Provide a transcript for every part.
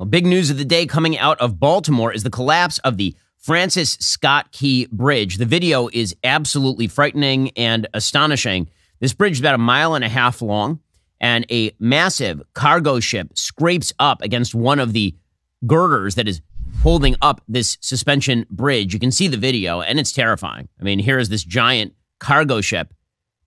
Well, big news of the day coming out of Baltimore is the collapse of the Francis Scott Key Bridge. The video is absolutely frightening and astonishing. This bridge is about 1.5 miles long, and a massive cargo ship scrapes up against one of the girders that is holding up this suspension bridge. You can see the video, and it's terrifying. I mean, here is this giant cargo ship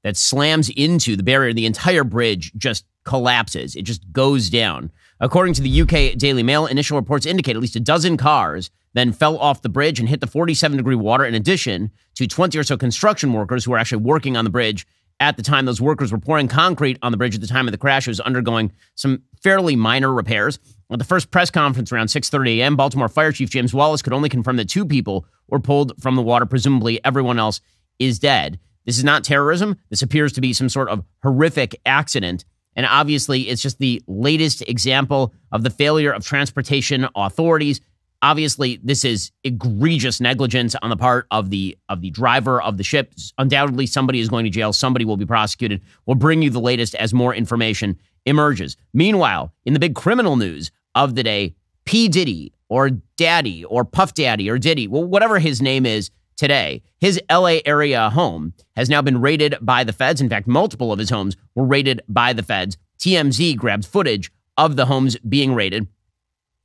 that slams into the barrier. The entire bridge just collapses. It just goes down. According to the UK Daily Mail, initial reports indicate at least a dozen cars then fell off the bridge and hit the 47-degree water, in addition to 20 or so construction workers who were actually working on the bridge at the time. Those workers were pouring concrete on the bridge at the time of the crash. It was undergoing some fairly minor repairs. At the first press conference around 6:30 a.m., Baltimore Fire Chief James Wallace could only confirm that 2 people were pulled from the water. Presumably, everyone else is dead. This is not terrorism. This appears to be some sort of horrific accident. And obviously, it's just the latest example of the failure of transportation authorities. Obviously, this is egregious negligence on the part of the driver of the ship. Undoubtedly, somebody is going to jail. Somebody will be prosecuted. We'll bring you the latest as more information emerges. Meanwhile, in the big criminal news of the day, P. Diddy or Daddy or Puff Daddy or Diddy, well, whatever his name is today, his LA area home has now been raided by the feds. In fact, multiple of his homes were raided by the feds. TMZ grabbed footage of the homes being raided.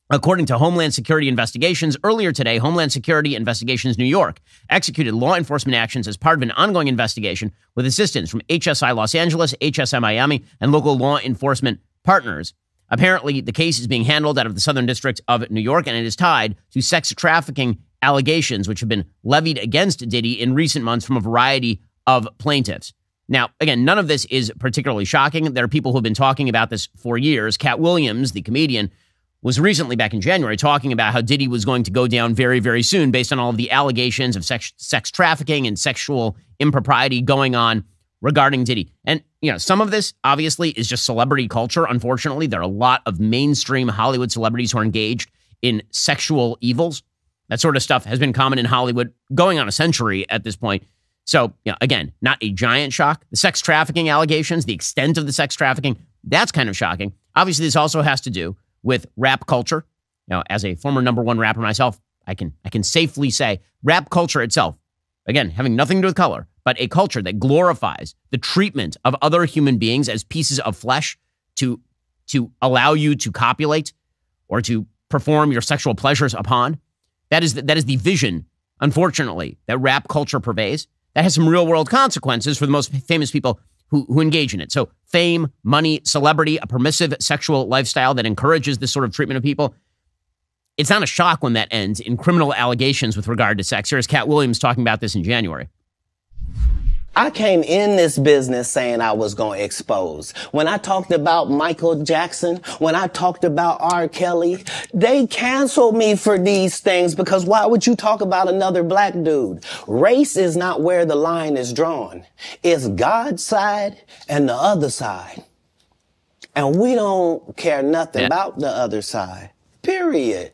According to Homeland Security Investigations, earlier today, Homeland Security Investigations New York executed law enforcement actions as part of an ongoing investigation with assistance from HSI Los Angeles, HSI Miami, and local law enforcement partners. Apparently, the case is being handled out of the Southern District of New York, and it is tied to sex trafficking allegations which have been levied against Diddy in recent months from a variety of plaintiffs. Now, again, none of this is particularly shocking. There are people who have been talking about this for years. Katt Williams, the comedian, was recently back in January talking about how Diddy was going to go down very, very soon based on all of the allegations of sex trafficking and sexual impropriety going on regarding Diddy. And, you know, some of this obviously is just celebrity culture. Unfortunately, there are a lot of mainstream Hollywood celebrities who are engaged in sexual evils. That sort of stuff has been common in Hollywood going on a century at this point. So, you know, again, not a giant shock. The sex trafficking allegations, the extent of the sex trafficking, that's kind of shocking. Obviously, this also has to do with rap culture. Now, as a former #1 rapper myself, I can safely say rap culture itself, again, having nothing to do with color, but a culture that glorifies the treatment of other human beings as pieces of flesh to allow you to copulate or to perform your sexual pleasures upon. That is the vision, unfortunately, that rap culture purveys. That has some real world consequences for the most famous people who engage in it. So fame, money, celebrity, a permissive sexual lifestyle that encourages this sort of treatment of people. It's not a shock when that ends in criminal allegations with regard to sex. Here's Katt Williams talking about this in January. I came in this business saying I was going to expose. When I talked about Michael Jackson, when I talked about R. Kelly, they canceled me for these things because why would you talk about another black dude? Race is not where the line is drawn. It's God's side and the other side. And we don't care nothing about the other side. Period.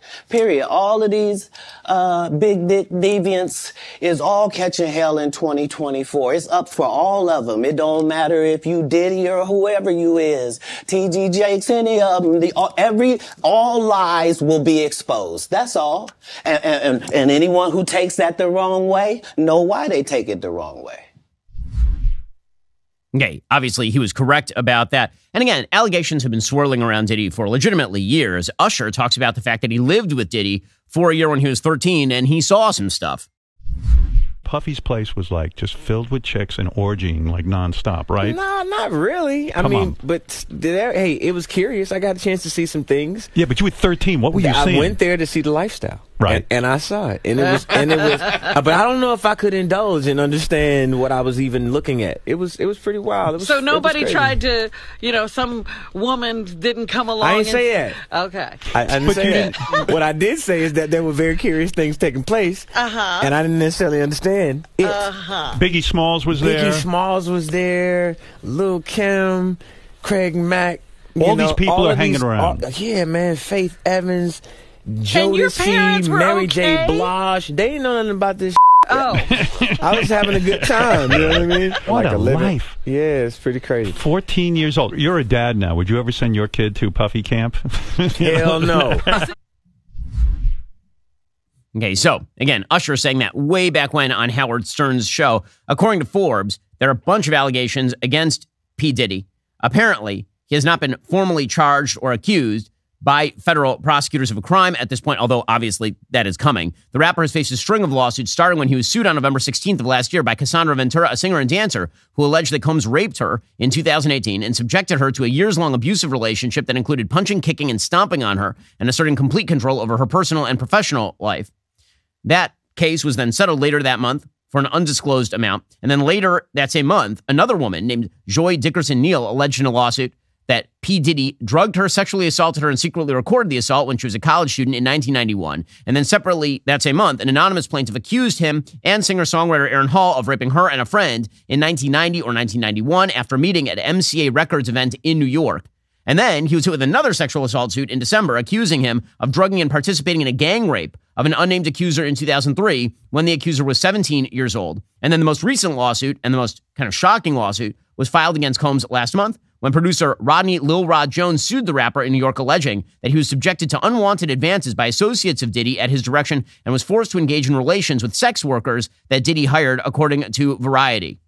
All of these big dick deviants is all catching hell in 2024. It's up for all of them. It don't matter if you Diddy or whoever you is. T.G. Jakes, any of them. All lies will be exposed. That's all. And anyone who takes that the wrong way, know why they take it the wrong way. Okay, obviously he was correct about that. And again, allegations have been swirling around Diddy for legitimately years. Usher talks about the fact that he lived with Diddy for a year when he was 13 and he saw some stuff. Puffy's place was like just filled with chicks and orgying like nonstop, right? No, not really. I mean, but hey, it was curious. I got a chance to see some things. Yeah, but you were 13. What were you seeing? I went there to see the lifestyle. Right. And I saw it. And it was, but I don't know if I could indulge and understand what I was even looking at. It was pretty wild. So nobody tried to, some woman didn't come along. I didn't say that. Okay. I didn't say that. What I did say is that there were very curious things taking place. And I didn't necessarily understand it. Biggie Smalls was there. Biggie Smalls was there. Lil' Kim, Craig Mack. All these people are hanging around. Yeah, man. Faith Evans. Jodeci, Mary J. Blige. They didn't know nothing about this. Oh. I was having a good time. You know what I mean? What a living life. Yeah, it's pretty crazy. 14 years old. You're a dad now. Would you ever send your kid to Puffy camp? Hell no. Okay, so again, Usher saying that way back when on Howard Stern's show. According to Forbes, there are a bunch of allegations against P. Diddy. Apparently, he has not been formally charged or accused by federal prosecutors of a crime at this point, although obviously that is coming. The rapper has faced a string of lawsuits starting when he was sued on November 16th of last year by Cassandra Ventura, a singer and dancer who alleged that Combs raped her in 2018 and subjected her to a years-long abusive relationship that included punching, kicking, and stomping on her and asserting complete control over her personal and professional life. That case was then settled later that month for an undisclosed amount. And then later that same month, another woman named Joy Dickerson Neal alleged in a lawsuit that P. Diddy drugged her, sexually assaulted her, and secretly recorded the assault when she was a college student in 1991. And then separately that same month, an anonymous plaintiff accused him and singer-songwriter Aaron Hall of raping her and a friend in 1990 or 1991 after meeting at an MCA Records event in New York. And then he was hit with another sexual assault suit in December, accusing him of drugging and participating in a gang rape of an unnamed accuser in 2003 when the accuser was 17 years old. And then the most recent lawsuit, and the most kind of shocking lawsuit, was filed against Combs last month when producer Rodney Lil Rod Jones sued the rapper in New York, alleging that he was subjected to unwanted advances by associates of Diddy at his direction and was forced to engage in relations with sex workers that Diddy hired, according to Variety.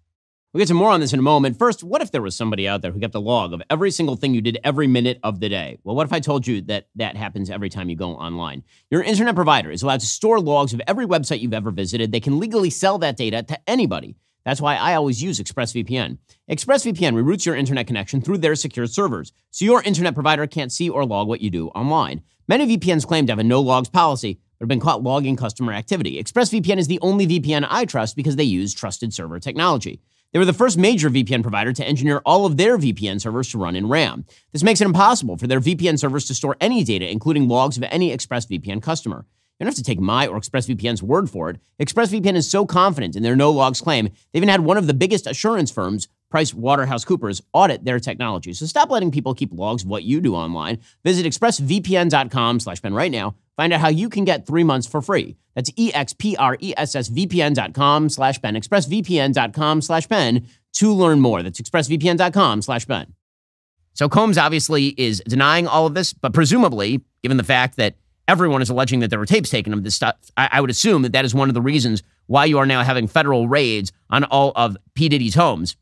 We'll get to more on this in a moment. First, what if there was somebody out there who kept a log of every single thing you did every minute of the day? Well, what if I told you that that happens every time you go online? Your internet provider is allowed to store logs of every website you've ever visited. They can legally sell that data to anybody. That's why I always use ExpressVPN. ExpressVPN reroutes your internet connection through their secure servers, so your internet provider can't see or log what you do online. Many VPNs claim to have a no-logs policy, but have been caught logging customer activity. ExpressVPN is the only VPN I trust because they use trusted server technology. They were the first major VPN provider to engineer all of their VPN servers to run in RAM. This makes it impossible for their VPN servers to store any data, including logs of any ExpressVPN customer. You don't have to take my or ExpressVPN's word for it. ExpressVPN is so confident in their no-logs claim, they even had one of the biggest assurance firms, PricewaterhouseCoopers, audit their technology. So stop letting people keep logs of what you do online. Visit expressvpn.com/Ben right now. Find out how you can get 3 months for free. That's expressvpn.com/Ben. expressvpn.com/Ben to learn more. That's expressvpn.com/Ben. So Combs obviously is denying all of this, but presumably, given the fact that everyone is alleging that there were tapes taken of this stuff, I would assume that that is one of the reasons why you are now having federal raids on all of P. Diddy's homes.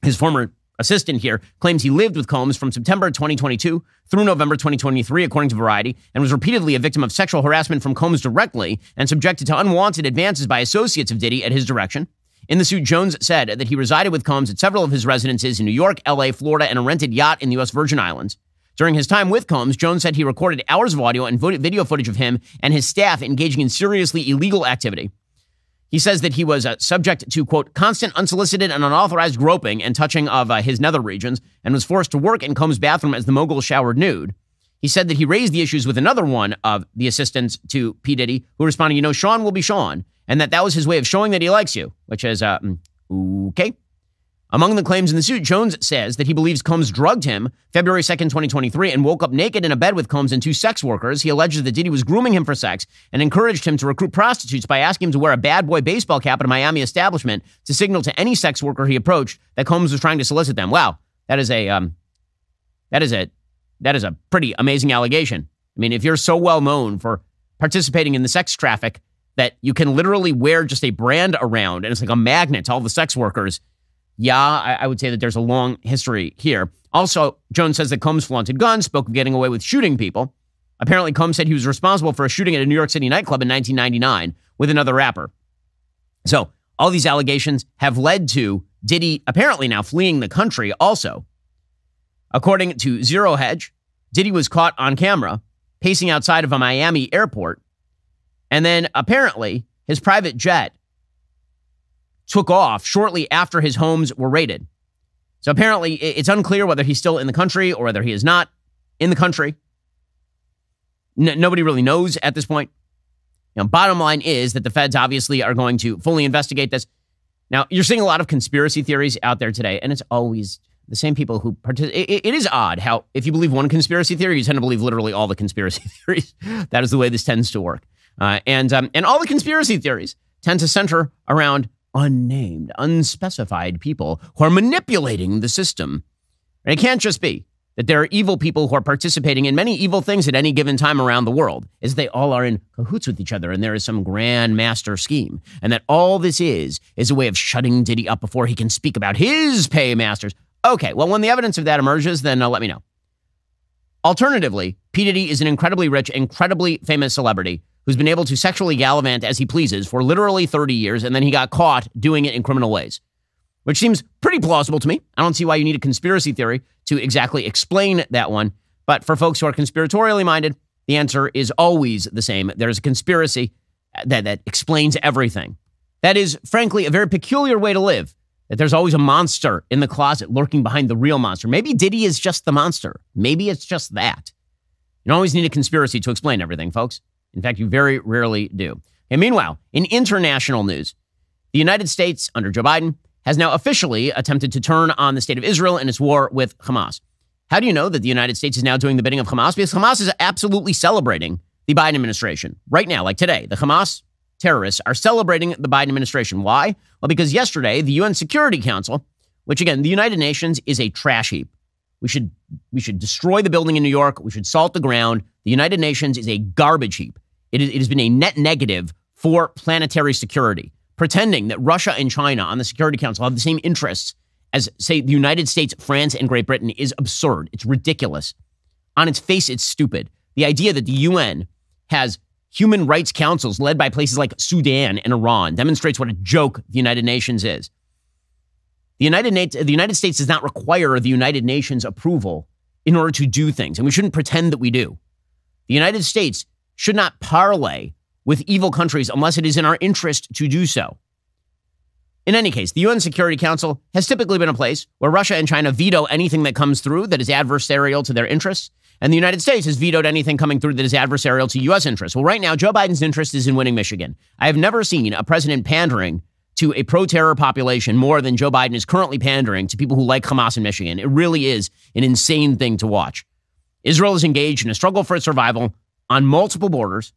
His former assistant here claims he lived with Combs from September 2022 through November 2023, according to Variety, and was repeatedly a victim of sexual harassment from Combs directly and subjected to unwanted advances by associates of Diddy at his direction. In the suit, Jones said that he resided with Combs at several of his residences in New York, LA, Florida, and a rented yacht in the U.S. Virgin Islands. During his time with Combs, Jones said he recorded hours of audio and video footage of him and his staff engaging in seriously illegal activity. He says that he was subject to, quote, constant unsolicited and unauthorized groping and touching of his nether regions and was forced to work in Combs' bathroom as the mogul showered nude. He said that he raised the issues with another one of the assistants to P. Diddy, who responded, you know, Sean will be Sean, and that was his way of showing that he likes you, which is, okay. Among the claims in the suit, Jones says that he believes Combs drugged him February 2nd, 2023, and woke up naked in a bed with Combs and 2 sex workers. He alleges that Diddy was grooming him for sex and encouraged him to recruit prostitutes by asking him to wear a bad boy baseball cap at a Miami establishment to signal to any sex worker he approached that Combs was trying to solicit them. Wow, that is a pretty amazing allegation. I mean, if you're so well known for participating in the sex traffic that you can literally wear just a brand around and it's like a magnet to all the sex workers, yeah, I would say that there's a long history here. Also, Jones says that Combs flaunted guns, spoke of getting away with shooting people. Apparently, Combs said he was responsible for a shooting at a New York City nightclub in 1999 with another rapper. So all these allegations have led to Diddy apparently now fleeing the country also. According to Zero Hedge, Diddy was caught on camera pacing outside of a Miami airport. And then apparently his private jet took off shortly after his homes were raided. So apparently it's unclear whether he's still in the country or whether he is not in the country. Nobody really knows at this point. Bottom line is that the feds obviously are going to fully investigate this. Now, you're seeing a lot of conspiracy theories out there today, and it's always the same people who participate. It is odd how if you believe one conspiracy theory, you tend to believe literally all the conspiracy theories. That is the way this tends to work. And all the conspiracy theories tend to center around unnamed, unspecified people who are manipulating the system. And it can't just be that there are evil people who are participating in many evil things at any given time around the world, as they all are in cahoots with each other and there is some grand master scheme. And that all this is a way of shutting Diddy up before he can speak about his paymasters. Okay, well, when the evidence of that emerges, then let me know. Alternatively, P. Diddy is an incredibly rich, incredibly famous celebrity who's been able to sexually gallivant as he pleases for literally 30 years, and then he got caught doing it in criminal ways, which seems pretty plausible to me. I don't see why you need a conspiracy theory to exactly explain that one. But for folks who are conspiratorially minded, the answer is always the same. There's a conspiracy that explains everything. That is, frankly, a very peculiar way to live, that there's always a monster in the closet lurking behind the real monster. Maybe Diddy is just the monster. Maybe it's just that. You don't always need a conspiracy to explain everything, folks. In fact, you very rarely do. And meanwhile, in international news, the United States, under Joe Biden, has now officially attempted to turn on the state of Israel in its war with Hamas. How do you know that the United States is now doing the bidding of Hamas? Because Hamas is absolutely celebrating the Biden administration. Right now, like today, the Hamas terrorists are celebrating the Biden administration. Why? Well, because yesterday, the UN Security Council, which again, the United Nations is a trash heap. We should destroy the building in New York. We should salt the ground. The United Nations is a garbage heap. It has been a net negative for planetary security, pretending that Russia and China on the Security Council have the same interests as, say, the United States, France, and Great Britain is absurd. It's ridiculous. On its face, it's stupid. The idea that the UN has human rights councils led by places like Sudan and Iran demonstrates what a joke the United Nations is. The United States does not require the United Nations approval in order to do things, and we shouldn't pretend that we do. The United States should not parlay with evil countries unless it is in our interest to do so. In any case, the UN Security Council has typically been a place where Russia and China veto anything that comes through that is adversarial to their interests, and the United States has vetoed anything coming through that is adversarial to U.S. interests. Well, right now, Joe Biden's interest is in winning Michigan. I have never seen a president pandering to a pro-terror population more than Joe Biden is currently pandering to people who like Hamas in Michigan. It really is an insane thing to watch. Israel is engaged in a struggle for its survival on multiple borders,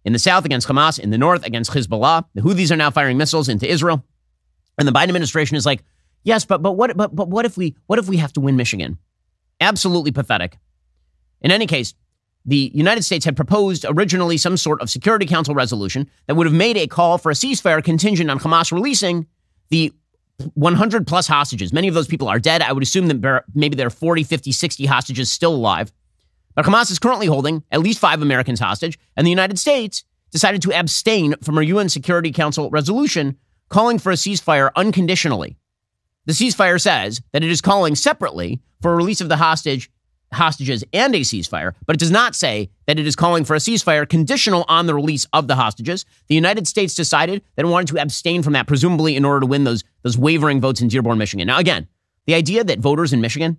in the south against Hamas, in the north against Hezbollah. The Houthis are now firing missiles into Israel. And the Biden administration is like, yes, but what if we have to win Michigan? Absolutely pathetic. In any case, the United States had proposed originally some sort of Security Council resolution that would have made a call for a ceasefire contingent on Hamas releasing the 100 plus hostages. Many of those people are dead. I would assume that maybe there are 40, 50, 60 hostages still alive. But Hamas is currently holding at least 5 Americans hostage, and the United States decided to abstain from a UN Security Council resolution calling for a ceasefire unconditionally. The ceasefire says that it is calling separately for a release of the hostages and a ceasefire, but it does not say that it is calling for a ceasefire conditional on the release of the hostages. The United States decided that it wanted to abstain from that, presumably in order to win those wavering votes in Dearborn, Michigan. Now, again, the idea that voters in Michigan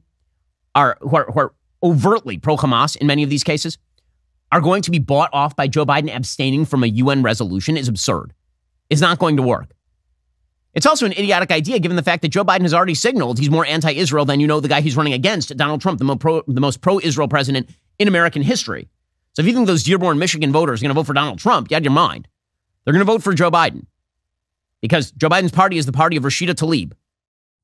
who are overtly pro-Hamas in many of these cases are going to be bought off by Joe Biden abstaining from a UN resolution is absurd. It's not going to work. It's also an idiotic idea given the fact that Joe Biden has already signaled he's more anti-Israel than, the guy he's running against, Donald Trump, the most pro-Israel president in American history. So if you think those Dearborn, Michigan voters are going to vote for Donald Trump, you had your mind. They're going to vote for Joe Biden because Joe Biden's party is the party of Rashida Tlaib.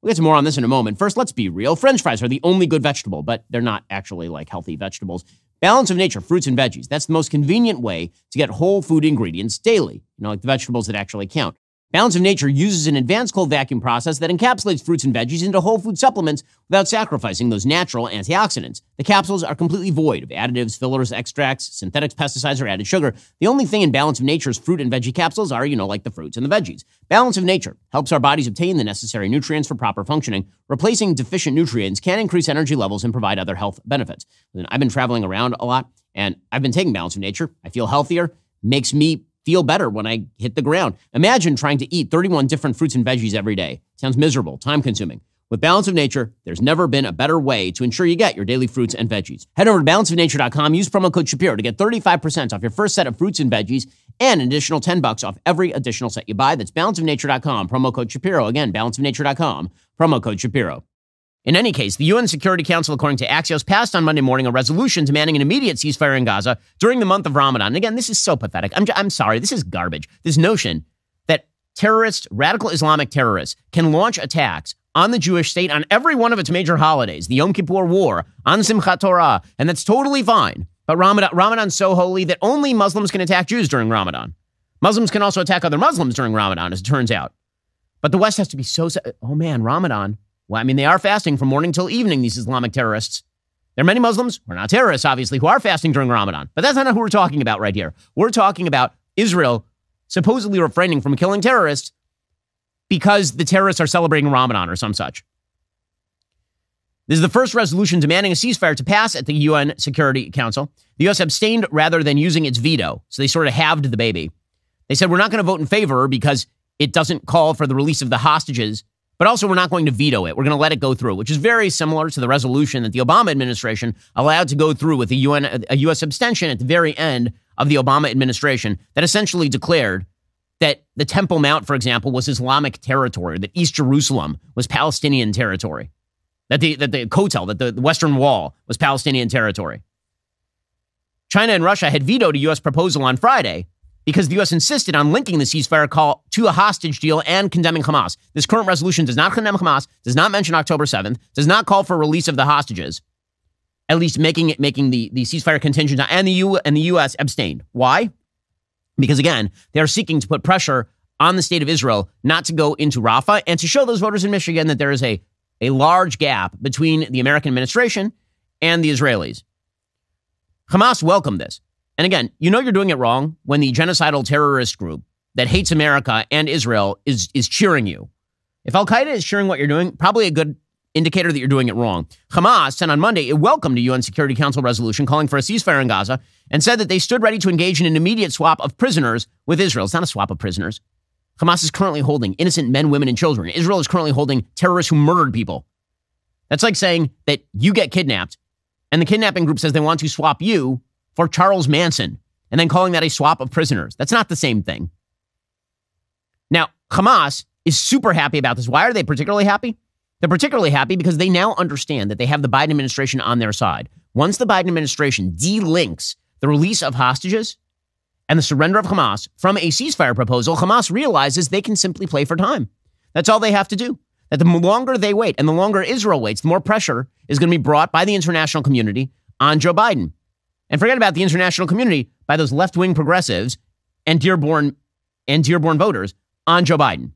We'll get to more on this in a moment. First, let's be real. French fries are the only good vegetable, but they're not actually like healthy vegetables. Balance of nature, fruits and veggies. That's the most convenient way to get whole food ingredients daily, like the vegetables that actually count. Balance of Nature uses an advanced cold vacuum process that encapsulates fruits and veggies into whole food supplements without sacrificing those natural antioxidants. The capsules are completely void of additives, fillers, extracts, synthetic pesticides, or added sugar. The only thing in Balance of Nature's fruit and veggie capsules are, like the fruits and the veggies. Balance of Nature helps our bodies obtain the necessary nutrients for proper functioning. Replacing deficient nutrients can increase energy levels and provide other health benefits. I've been traveling around a lot, and I've been taking Balance of Nature. I feel healthier, makes me feel better when I hit the ground. Imagine trying to eat 31 different fruits and veggies every day. Sounds miserable, time-consuming. With Balance of Nature, there's never been a better way to ensure you get your daily fruits and veggies. Head over to balanceofnature.com, use promo code Shapiro to get 35% off your first set of fruits and veggies and an additional $10 off every additional set you buy. That's balanceofnature.com, promo code Shapiro. Again, balanceofnature.com, promo code Shapiro. In any case, the UN Security Council, according to Axios, passed on Monday morning a resolution demanding an immediate ceasefire in Gaza during the month of Ramadan. And again, this is so pathetic. I'm sorry, this is garbage. This notion that terrorists, radical Islamic terrorists, can launch attacks on the Jewish state on every one of its major holidays, the Yom Kippur War, on Simchat Torah, and that's totally fine. But Ramadan's so holy that only Muslims can attack Jews during Ramadan. Muslims can also attack other Muslims during Ramadan, as it turns out. But the West has to be so, oh man, Ramadan. Well, I mean, they are fasting from morning till evening, these Islamic terrorists. There are many Muslims, who are not terrorists, obviously, who are fasting during Ramadan. But that's not who we're talking about right here. We're talking about Israel supposedly refraining from killing terrorists because the terrorists are celebrating Ramadan or some such. This is the first resolution demanding a ceasefire to pass at the UN Security Council. The U.S. abstained rather than using its veto, so they sort of halved the baby. They said, we're not going to vote in favor because it doesn't call for the release of the hostages, but also we're not going to veto it. We're going to let it go through, which is very similar to the resolution that the Obama administration allowed to go through with a U.S. abstention at the very end of the Obama administration that essentially declared that the Temple Mount, for example, was Islamic territory, that East Jerusalem was Palestinian territory, that the Kotel, that the Western Wall was Palestinian territory. China and Russia had vetoed a U.S. proposal on Friday because the U.S. insisted on linking the ceasefire call to a hostage deal and condemning Hamas. This current resolution does not condemn Hamas, does not mention October 7th, does not call for release of the hostages, at least making the ceasefire contingent, and the U.S. abstained. Why? Because, again, they are seeking to put pressure on the state of Israel not to go into Rafah and to show those voters in Michigan that there is a large gap between the American administration and the Israelis. Hamas welcomed this. And again, you know you're doing it wrong when the genocidal terrorist group that hates America and Israel is cheering you. If Al-Qaeda is cheering what you're doing, probably a good indicator that you're doing it wrong. Hamas said on Monday it welcomed a UN Security Council resolution calling for a ceasefire in Gaza and said that they stood ready to engage in an immediate swap of prisoners with Israel. It's not a swap of prisoners. Hamas is currently holding innocent men, women, and children. Israel is currently holding terrorists who murdered people. That's like saying that you get kidnapped and the kidnapping group says they want to swap you for Charles Manson and then calling that a swap of prisoners. That's not the same thing. Now, Hamas is super happy about this. Why are they particularly happy? They're particularly happy because they now understand that they have the Biden administration on their side. Once the Biden administration delinks the release of hostages and the surrender of Hamas from a ceasefire proposal, Hamas realizes they can simply play for time. That's all they have to do. That the longer they wait and the longer Israel waits, the more pressure is going to be brought by the international community on Joe Biden. And forget about the international community, by those left-wing progressives and Dearborn voters on Joe Biden.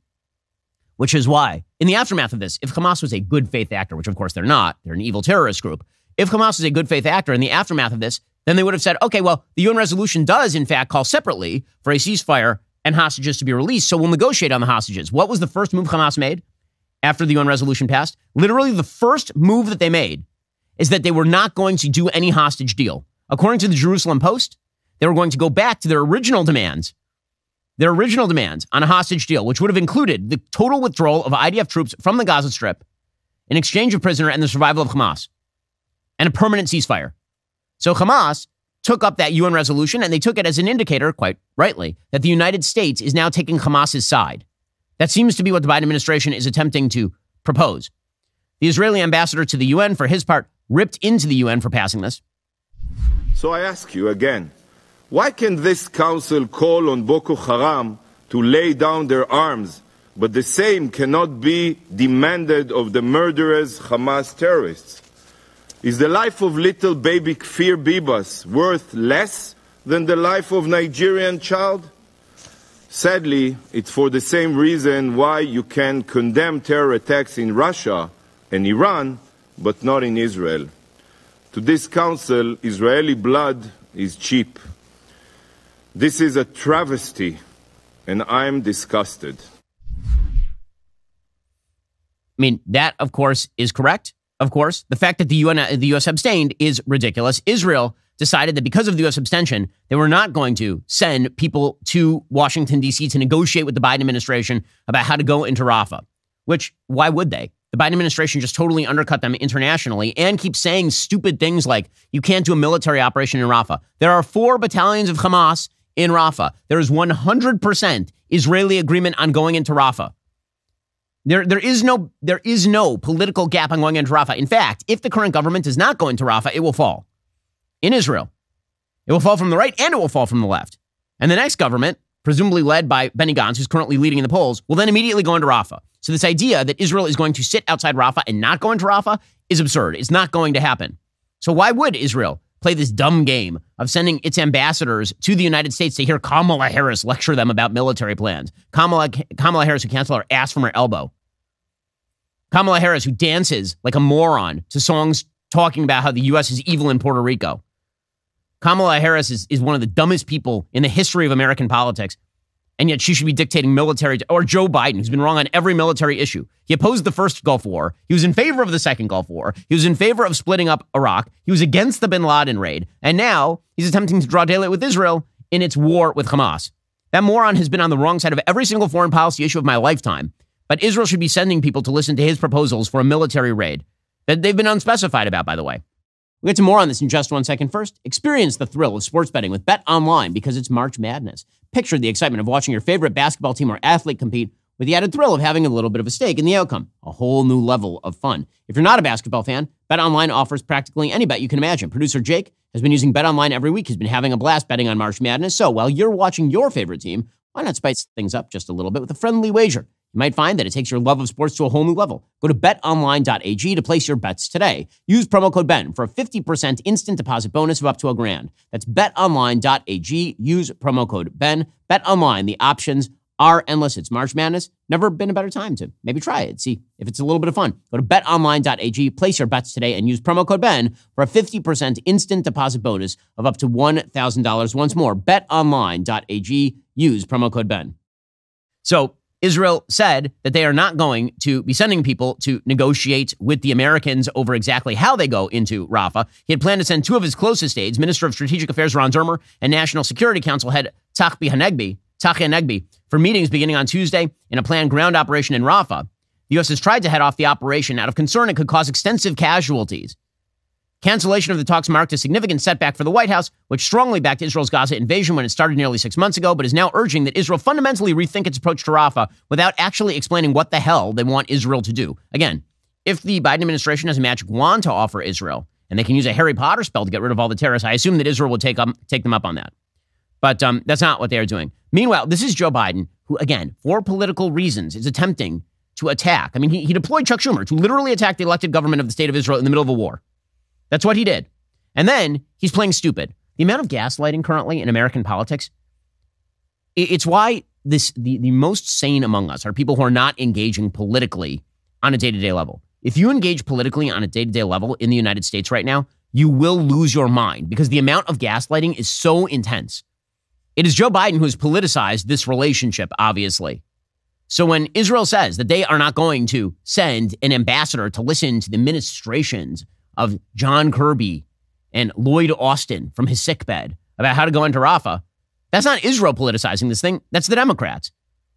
Which is why, in the aftermath of this, if Hamas was a good faith actor, which of course they're not, they're an evil terrorist group. If Hamas is a good faith actor in the aftermath of this, then they would have said, okay, well, the UN resolution does in fact call separately for a ceasefire and hostages to be released, so we'll negotiate on the hostages. What was the first move Hamas made after the UN resolution passed? Literally the first move that they made is that they were not going to do any hostage deal. According to the Jerusalem Post, they were going to go back to their original demands on a hostage deal, which would have included the total withdrawal of IDF troops from the Gaza Strip, an exchange of prisoner, and the survival of Hamas, and a permanent ceasefire. So Hamas took up that UN resolution, and they took it as an indicator, quite rightly, that the United States is now taking Hamas's side. That seems to be what the Biden administration is attempting to propose. The Israeli ambassador to the UN, for his part, ripped into the UN for passing this. So I ask you again, why can this council call on Boko Haram to lay down their arms, but the same cannot be demanded of the murderous Hamas terrorists? Is the life of little baby Kfir Bibas worth less than the life of Nigerian child? Sadly, it's for the same reason why you can condemn terror attacks in Russia and Iran, but not in Israel. To this council, Israeli blood is cheap. This is a travesty, and I'm disgusted. I mean, that, of course, is correct. Of course, the fact that the U.S. abstained is ridiculous. Israel decided that because of the U.S. abstention, they were not going to send people to Washington, D.C. to negotiate with the Biden administration about how to go into Rafah, which, why would they? The Biden administration just totally undercut them internationally and keeps saying stupid things like, you can't do a military operation in Rafah. There are 4 battalions of Hamas in Rafah. There is 100% Israeli agreement on going into Rafah. There is no political gap on going into Rafah. In fact, if the current government does not go into Rafah, it will fall in Israel. It will fall from the right and it will fall from the left. And the next government, presumably led by Benny Gantz, who's currently leading in the polls, will then immediately go into Rafah. So this idea that Israel is going to sit outside Rafah and not go into Rafah is absurd. It's not going to happen. So why would Israel play this dumb game of sending its ambassadors to the United States to hear Kamala Harris lecture them about military plans? Kamala Harris, who can't tell her ass from her elbow. Kamala Harris, who dances like a moron to songs talking about how the U.S. is evil in Puerto Rico. Kamala Harris is one of the dumbest people in the history of American politics, and yet she should be dictating military, or Joe Biden, who's been wrong on every military issue. He opposed the first Gulf War. He was in favor of the second Gulf War. He was in favor of splitting up Iraq. He was against the bin Laden raid. And now he's attempting to draw daylight with Israel in its war with Hamas. That moron has been on the wrong side of every single foreign policy issue of my lifetime. But Israel should be sending people to listen to his proposals for a military raid that they've been unspecified about, by the way. We'll get to more on this in just 1 second. First, experience the thrill of sports betting with Bet Online because it's March Madness. Picture the excitement of watching your favorite basketball team or athlete compete with the added thrill of having a little bit of a stake in the outcome. A whole new level of fun. If you're not a basketball fan, Bet Online offers practically any bet you can imagine. Producer Jake has been using Bet Online every week. He's been having a blast betting on March Madness. So while you're watching your favorite team, why not spice things up just a little bit with a friendly wager? You might find that it takes your love of sports to a whole new level. Go to betonline.ag to place your bets today. Use promo code BEN for a 50% instant deposit bonus of up to $1,000. That's betonline.ag. Use promo code BEN. BetOnline, the options are endless. It's March Madness. Never been a better time to maybe try it. See if it's a little bit of fun. Go to betonline.ag, place your bets today, and use promo code BEN for a 50% instant deposit bonus of up to $1,000. Once more, betonline.ag. Use promo code BEN. So, Israel said that they are not going to be sending people to negotiate with the Americans over exactly how they go into Rafah. He had planned to send two of his closest aides, Minister of Strategic Affairs Ron Dermer and National Security Council head Tzachi Hanegbi, for meetings beginning on Tuesday in a planned ground operation in Rafah. The U.S. has tried to head off the operation out of concern it could cause extensive casualties. Cancellation of the talks marked a significant setback for the White House, which strongly backed Israel's Gaza invasion when it started nearly 6 months ago, but is now urging that Israel fundamentally rethink its approach to Rafah without actually explaining what the hell they want Israel to do. Again, if the Biden administration has a magic wand to offer Israel, and they can use a Harry Potter spell to get rid of all the terrorists, I assume that Israel will take them up on that. But that's not what they are doing. Meanwhile, this is Joe Biden, who, again, for political reasons, is attempting to attack. I mean, he deployed Chuck Schumer to literally attack the elected government of the state of Israel in the middle of a war. That's what he did. And then he's playing stupid. The amount of gaslighting currently in American politics, it's why the most sane among us are people who are not engaging politically on a day-to-day level. If you engage politically on a day-to-day level in the United States right now, you will lose your mind because the amount of gaslighting is so intense. It is Joe Biden who has politicized this relationship, obviously. So when Israel says that they are not going to send an ambassador to listen to the ministrations of John Kirby and Lloyd Austin from his sickbed about how to go into Rafah, that's not Israel politicizing this thing. That's the Democrats.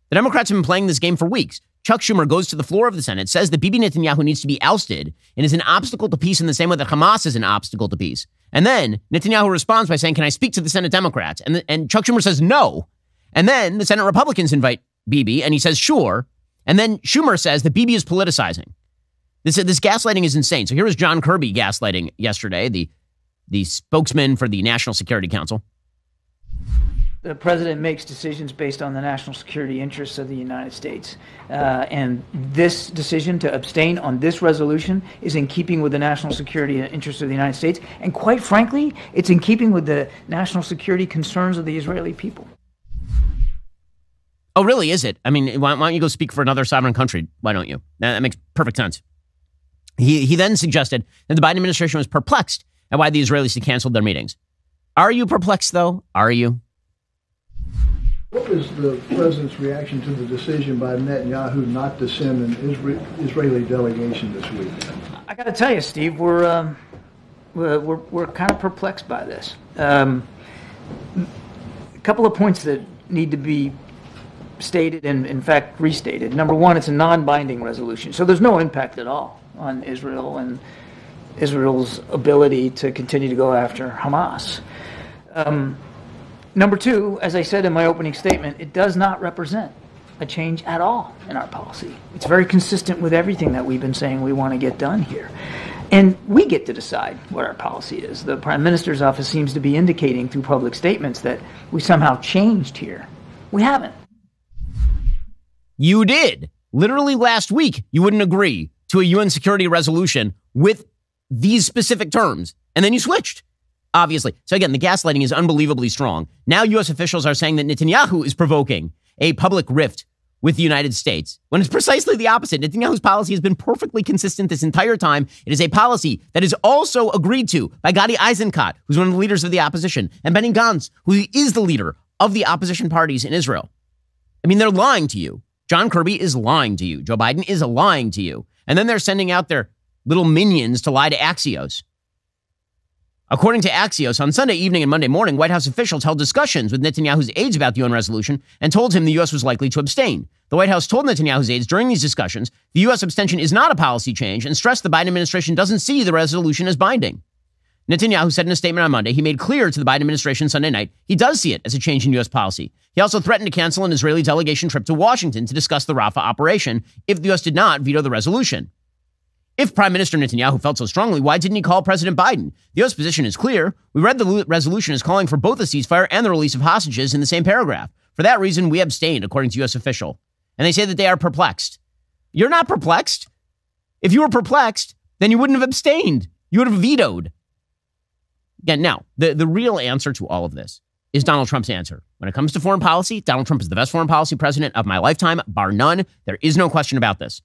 The Democrats have been playing this game for weeks. Chuck Schumer goes to the floor of the Senate, says that Bibi Netanyahu needs to be ousted and is an obstacle to peace in the same way that Hamas is an obstacle to peace. And then Netanyahu responds by saying, "Can I speak to the Senate Democrats?" And Chuck Schumer says no. And then the Senate Republicans invite Bibi, and he says, sure. And then Schumer says that Bibi is politicizing. This gaslighting is insane. So here was John Kirby gaslighting yesterday, the spokesman for the National Security Council. The president makes decisions based on the national security interests of the United States. And this decision to abstain on this resolution is in keeping with the national security interests of the United States. And quite frankly, it's in keeping with the national security concerns of the Israeli people. Oh, really? Is it? I mean, why don't you go speak for another sovereign country? Why don't you? That makes perfect sense. He then suggested that the Biden administration was perplexed at why the Israelis had canceled their meetings. Are you perplexed, though? Are you? What was the president's reaction to the decision by Netanyahu not to send an Israeli delegation this week? I got to tell you, Steve, we're kind of perplexed by this. A couple of points that need to be stated and, in fact, restated. Number one, it's a non-binding resolution, so there's no impact at all on Israel and Israel's ability to continue to go after Hamas. Number two, as I said in my opening statement, it does not represent a change at all in our policy. It's very consistent with everything that we've been saying we want to get done here. And we get to decide what our policy is. The Prime Minister's office seems to be indicating through public statements that we somehow changed here We haven't. You did. Literally last week, you wouldn't agree to a UN security resolution with these specific terms, and then you switched, obviously. So again, the gaslighting is unbelievably strong. Now U.S. officials are saying that Netanyahu is provoking a public rift with the United States, when it's precisely the opposite. Netanyahu's policy has been perfectly consistent this entire time. It is a policy that is also agreed to by Gadi Eisenkot, who's one of the leaders of the opposition, and Benny Gantz, who is the leader of the opposition parties in Israel. I mean, they're lying to you. John Kirby is lying to you. Joe Biden is lying to you. And then they're sending out their little minions to lie to Axios. According to Axios, on Sunday evening and Monday morning, White House officials held discussions with Netanyahu's aides about the UN resolution and told him the U.S. was likely to abstain. The White House told Netanyahu's aides during these discussions the U.S. abstention is not a policy change and stressed the Biden administration doesn't see the resolution as binding. Netanyahu said in a statement on Monday he made clear to the Biden administration Sunday night he does see it as a change in U.S. policy. He also threatened to cancel an Israeli delegation trip to Washington to discuss the Rafah operation if the U.S. did not veto the resolution. If Prime Minister Netanyahu felt so strongly, why didn't he call President Biden? The U.S. position is clear. We read the resolution as calling for both a ceasefire and the release of hostages in the same paragraph. For that reason, we abstained, according to U.S. official. And they say that they are perplexed. You're not perplexed. If you were perplexed, then you wouldn't have abstained. You would have vetoed. Again, now, the real answer to all of this is Donald Trump's answer. When it comes to foreign policy, Donald Trump is the best foreign policy president of my lifetime, bar none. There is no question about this.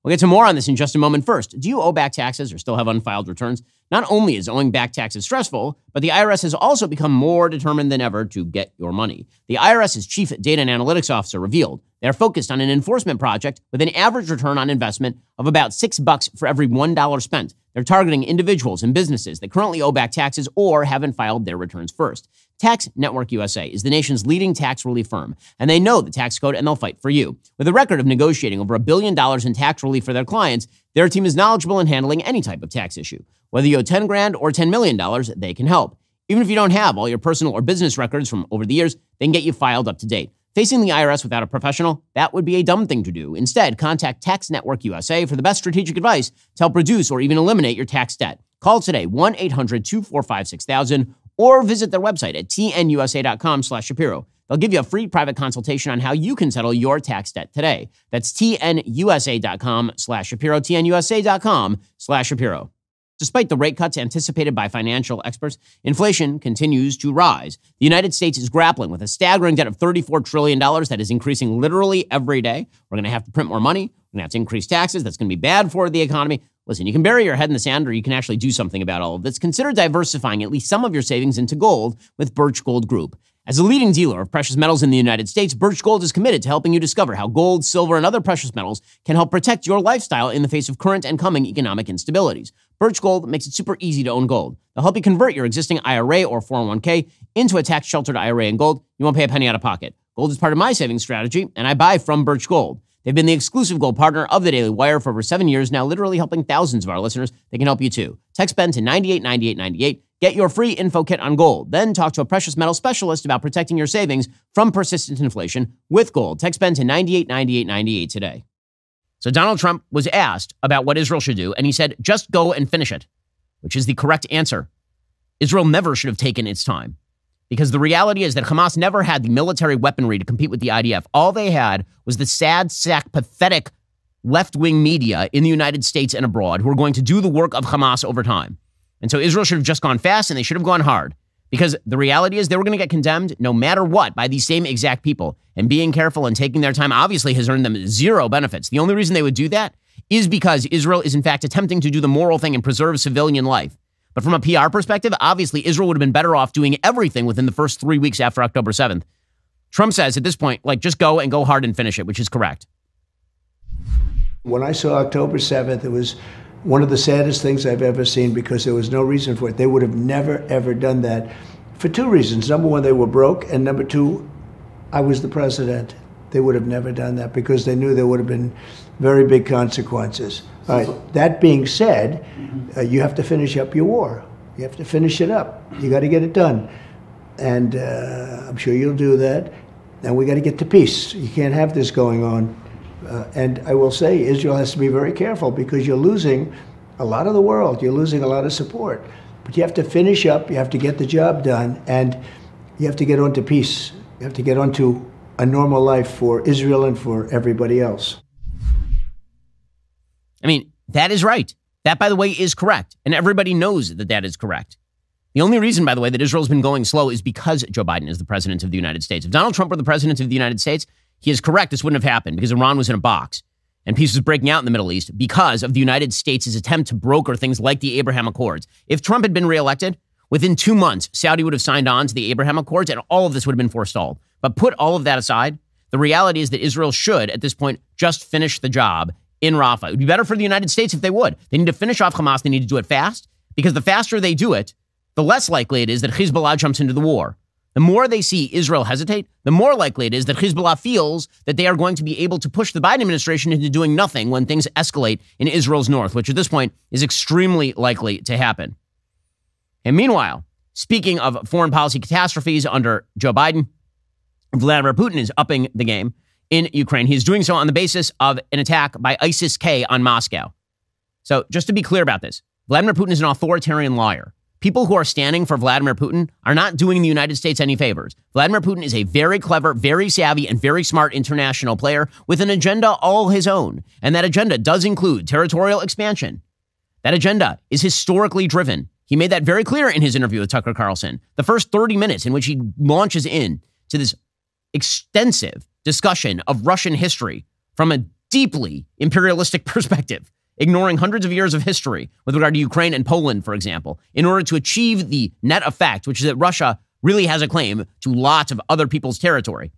We'll get to more on this in just a moment. First, do you owe back taxes or still have unfiled returns? Not only is owing back taxes stressful, but the IRS has also become more determined than ever to get your money. The IRS's chief data and analytics officer revealed they're focused on an enforcement project with an average return on investment of about $6 for every $1 spent. They're targeting individuals and businesses that currently owe back taxes or haven't filed their returns first. Tax Network USA is the nation's leading tax relief firm, and they know the tax code and they'll fight for you. With a record of negotiating over $1 billion in tax relief for their clients, their team is knowledgeable in handling any type of tax issue. Whether you owe $10 grand or $10 million, they can help. Even if you don't have all your personal or business records from over the years, they can get you filed up to date. Facing the IRS without a professional, that would be a dumb thing to do. Instead, contact Tax Network USA for the best strategic advice to help reduce or even eliminate your tax debt. Call today, 1-800-245-6000, or visit their website at tnusa.com/Shapiro. They'll give you a free private consultation on how you can settle your tax debt today. That's tnusa.com/Shapiro, tnusa.com/Shapiro. Despite the rate cuts anticipated by financial experts, inflation continues to rise. The United States is grappling with a staggering debt of $34 trillion that is increasing literally every day. We're going to have to print more money. We're going to have to increase taxes. That's going to be bad for the economy. Listen, you can bury your head in the sand or you can actually do something about all of this. Consider diversifying at least some of your savings into gold with Birch Gold Group. As a leading dealer of precious metals in the United States, Birch Gold is committed to helping you discover how gold, silver, and other precious metals can help protect your lifestyle in the face of current and coming economic instabilities. Birch Gold makes it super easy to own gold. They'll help you convert your existing IRA or 401k into a tax-sheltered IRA in gold. You won't pay a penny out of pocket. Gold is part of my savings strategy, and I buy from Birch Gold. They've been the exclusive gold partner of the Daily Wire for over 7 years now, literally helping thousands of our listeners. They can help you too. Text Ben to 989898. Get your free info kit on gold. Then talk to a precious metal specialist about protecting your savings from persistent inflation with gold. Text Ben to 989898 today. So Donald Trump was asked about what Israel should do, and he said, just go and finish it, which is the correct answer. Israel never should have taken its time, because the reality is that Hamas never had the military weaponry to compete with the IDF. All they had was the sad, sack, pathetic left-wing media in the United States and abroad who were going to do the work of Hamas over time. And so Israel should have just gone fast and they should have gone hard, because the reality is they were going to get condemned no matter what by these same exact people. And being careful and taking their time obviously has earned them zero benefits. The only reason they would do that is because Israel is in fact attempting to do the moral thing and preserve civilian life. But from a PR perspective, obviously Israel would have been better off doing everything within the first 3 weeks after October 7th. Trump says at this point, just go and go hard and finish it, which is correct. When I saw October 7th, it was one of the saddest things I've ever seen, because there was no reason for it. They would have never, ever done that for two reasons. Number one, they were broke. And number two, I was the president. They would have never done that because they knew there would have been very big consequences. All right. That being said, you have to finish up your war. You have to finish it up. You got to get it done. And I'm sure you'll do that. And we got to get to peace. You can't have this going on. And I will say Israel has to be very careful, because you're losing a lot of the world. You're losing a lot of support. But you have to finish up. You have to get the job done. And you have to get on to peace. You have to get on to a normal life for Israel and for everybody else. I mean, that is right. That, by the way, is correct. And everybody knows that that is correct. The only reason, by the way, that Israel's been going slow is because Joe Biden is the president of the United States. If Donald Trump were the president of the United States, he is correct. This wouldn't have happened because Iran was in a box and peace was breaking out in the Middle East because of the United States' attempt to broker things like the Abraham Accords. If Trump had been reelected, within 2 months, Saudi would have signed on to the Abraham Accords and all of this would have been forestalled. But put all of that aside, the reality is that Israel should, at this point, just finish the job in Rafah. It would be better for the United States if they would. They need to finish off Hamas. They need to do it fast because the faster they do it, the less likely it is that Hezbollah jumps into the war. The more they see Israel hesitate, the more likely it is that Hezbollah feels that they are going to be able to push the Biden administration into doing nothing when things escalate in Israel's north, which at this point is extremely likely to happen. And meanwhile, speaking of foreign policy catastrophes under Joe Biden, Vladimir Putin is upping the game in Ukraine. He's doing so on the basis of an attack by ISIS-K on Moscow. So just to be clear about this, Vladimir Putin is an authoritarian liar. People who are standing for Vladimir Putin are not doing the United States any favors. Vladimir Putin is a very clever, very savvy, and very smart international player with an agenda all his own. And that agenda does include territorial expansion. That agenda is historically driven. He made that very clear in his interview with Tucker Carlson. The first 30 minutes in which he launches in to this extensive discussion of Russian history from a deeply imperialistic perspective, ignoring hundreds of years of history with regard to Ukraine and Poland, for example, in order to achieve the net effect, which is that Russia really has a claim to lots of other people's territory.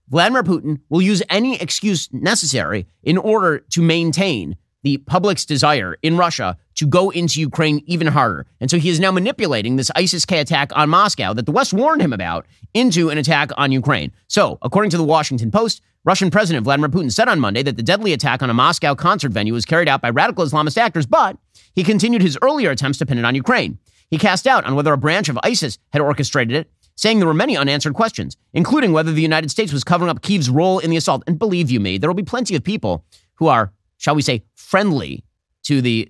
Vladimir Putin will use any excuse necessary in order to maintain the public's desire in Russia to go into Ukraine even harder. And so he is now manipulating this ISIS-K attack on Moscow that the West warned him about into an attack on Ukraine. So, according to the Washington Post, Russian President Vladimir Putin said on Monday that the deadly attack on a Moscow concert venue was carried out by radical Islamist actors, but he continued his earlier attempts to pin it on Ukraine. He cast doubt on whether a branch of ISIS had orchestrated it, saying there were many unanswered questions, including whether the United States was covering up Kyiv's role in the assault. And believe you me, there will be plenty of people who are, shall we say, friendly to the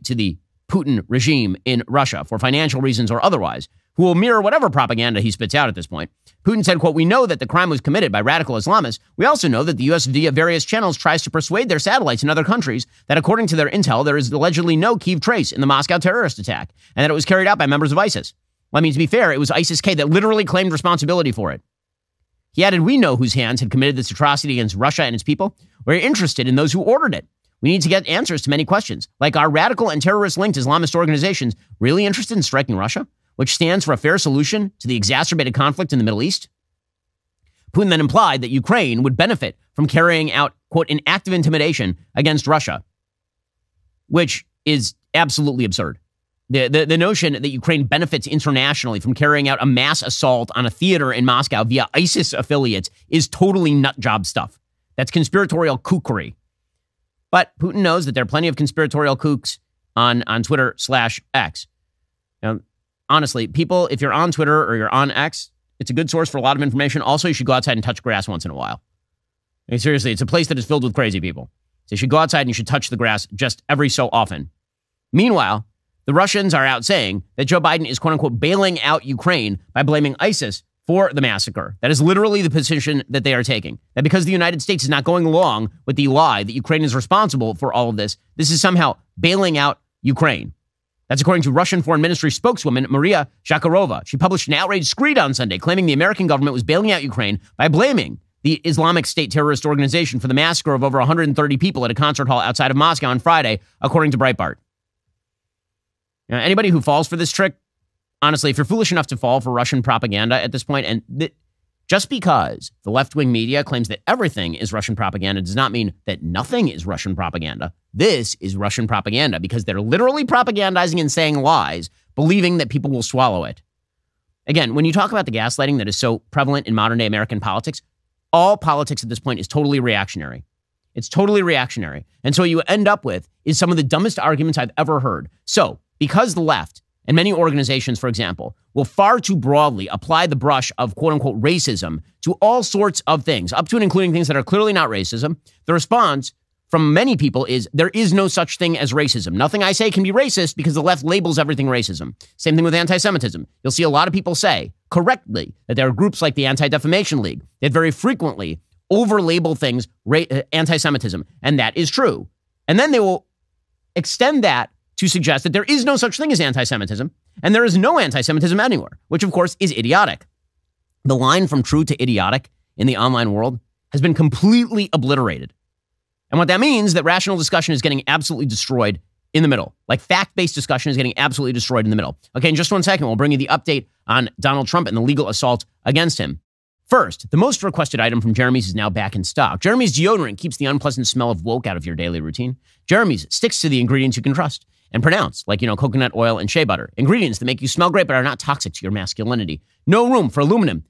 Putin regime in Russia for financial reasons or otherwise, who will mirror whatever propaganda he spits out at this point. Putin said, quote, "We know that the crime was committed by radical Islamists. We also know that the U.S. via various channels tries to persuade their satellites in other countries that according to their intel, there is allegedly no Kyiv trace in the Moscow terrorist attack and that it was carried out by members of ISIS." Well, I mean, to be fair, it was ISIS-K that literally claimed responsibility for it. He added, "We know whose hands had committed this atrocity against Russia and its people. We're interested in those who ordered it. We need to get answers to many questions, like are radical and terrorist-linked Islamist organizations really interested in striking Russia, which stands for a fair solution to the exacerbated conflict in the Middle East?" Putin then implied that Ukraine would benefit from carrying out, quote, "an act of intimidation against Russia," which is absolutely absurd. The notion that Ukraine benefits internationally from carrying out a mass assault on a theater in Moscow via ISIS affiliates is totally nut job stuff. That's conspiratorial kookery. But Putin knows that there are plenty of conspiratorial kooks on Twitter/X. Now, honestly, people, if you're on Twitter or you're on X, it's a good source for a lot of information. Also, you should go outside and touch grass once in a while. I mean, seriously, it's a place that is filled with crazy people. So you should go outside and you should touch the grass just every so often. Meanwhile, the Russians are out saying that Joe Biden is, quote unquote, bailing out Ukraine by blaming ISIS for the massacre. That is literally the position that they are taking. That because the United States is not going along with the lie that Ukraine is responsible for all of this, this is somehow bailing out Ukraine. That's according to Russian Foreign Ministry spokeswoman Maria Zakharova. She published an outraged screed on Sunday claiming the American government was bailing out Ukraine by blaming the Islamic State terrorist organization for the massacre of over 130 people at a concert hall outside of Moscow on Friday, according to Breitbart. Now, anybody who falls for this trick, honestly, if you're foolish enough to fall for Russian propaganda at this point, and just because the left-wing media claims that everything is Russian propaganda does not mean that nothing is Russian propaganda. This is Russian propaganda because they're literally propagandizing and saying lies, believing that people will swallow it. Again, when you talk about the gaslighting that is so prevalent in modern-day American politics, all politics at this point is totally reactionary. It's totally reactionary. And so what you end up with is some of the dumbest arguments I've ever heard. So, because the left and many organizations, for example, will far too broadly apply the brush of quote-unquote racism to all sorts of things, up to and including things that are clearly not racism, the response from many people is there is no such thing as racism. Nothing I say can be racist because the left labels everything racism. Same thing with anti-Semitism. You'll see a lot of people say correctly that there are groups like the Anti-Defamation League that very frequently over-label things anti-Semitism. And that is true. And then they will extend that to suggest that there is no such thing as anti-Semitism, and there is no anti-Semitism anywhere, which, of course, is idiotic. The line from true to idiotic in the online world has been completely obliterated. And what that means is that rational discussion is getting absolutely destroyed in the middle. Like fact-based discussion is getting absolutely destroyed in the middle. Okay, in just 1 second, we'll bring you the update on Donald Trump and the legal assault against him. First, the most requested item from Jeremy's is now back in stock. Jeremy's deodorant keeps the unpleasant smell of woke out of your daily routine. Jeremy's sticks to the ingredients you can trust and pronounce, like, coconut oil and shea butter. Ingredients that make you smell great but are not toxic to your masculinity. No room for aluminum,